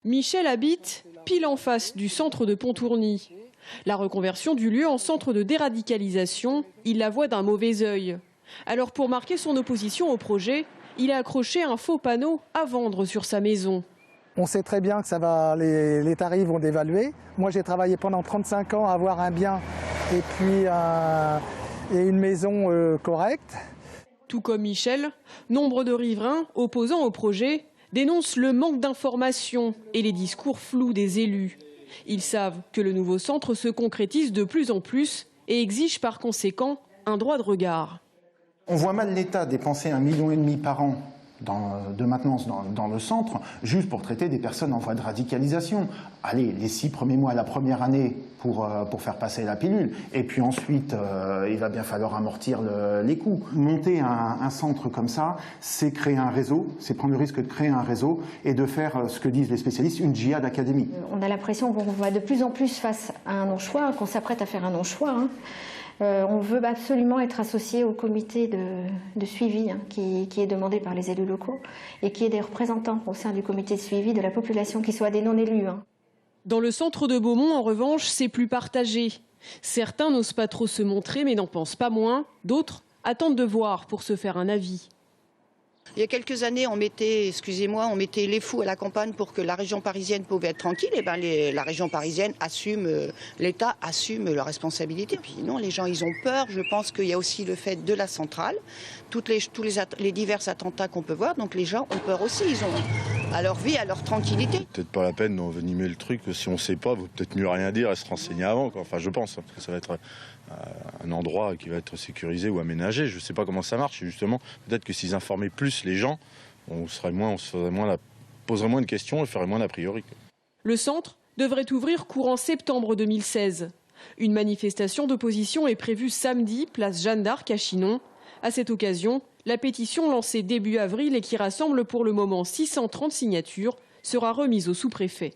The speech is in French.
Michel habite pile en face du centre de Pontourny. La reconversion du lieu en centre de déradicalisation, il la voit d'un mauvais œil. Alors pour marquer son opposition au projet, il a accroché un faux panneau à vendre sur sa maison. On sait très bien que les tarifs vont dévaluer. Moi j'ai travaillé pendant 35 ans à avoir un bien et puis une maison correcte. Tout comme Michel, nombre de riverains opposants au projet dénoncent le manque d'informations et les discours flous des élus. Ils savent que le nouveau centre se concrétise de plus en plus et exige par conséquent un droit de regard. On voit mal l'État dépenser 1,5 million par an de maintenance dans le centre, juste pour traiter des personnes en voie de radicalisation. Allez, les 6 premiers mois, la première année pour faire passer la pilule. Et puis ensuite, il va bien falloir amortir les coûts. Monter un centre comme ça, c'est créer un réseau, c'est prendre le risque de créer un réseau et de faire ce que disent les spécialistes, une djihad académie. On a l'impression qu'on va de plus en plus face à un non-choix, qu'on s'apprête à faire un non-choix. On veut absolument être associé au comité de suivi qui est demandé par les élus locaux et qui est des représentants au sein du comité de suivi de la population qui soit des non-élus. Dans le centre de Beaumont, en revanche, c'est plus partagé. Certains n'osent pas trop se montrer mais n'en pensent pas moins. D'autres attendent de voir pour se faire un avis. Il y a quelques années, on mettait les fous à la campagne pour que la région parisienne pouvait être tranquille. Et la région parisienne assume, l'État assume leurs responsabilités. Puis non, les gens, ils ont peur. Je pense qu'il y a aussi le fait de la centrale, tous les divers attentats qu'on peut voir. Donc les gens ont peur aussi. Ils ont à leur vie, à leur tranquillité. Peut-être pas la peine d'envenimer le truc. Si on ne sait pas, il vaut peut-être mieux rien dire et se renseigner avant. Enfin, je pense que ça va être un endroit qui va être sécurisé ou aménagé. Je ne sais pas comment ça marche. Et justement, peut-être que s'ils informaient plus les gens, on poserait moins de questions et ferait moins d'a priori. Le centre devrait ouvrir courant septembre 2016. Une manifestation d'opposition est prévue samedi, place Jeanne d'Arc à Chinon. À cette occasion, la pétition lancée début avril et qui rassemble pour le moment 630 signatures sera remise au sous-préfet.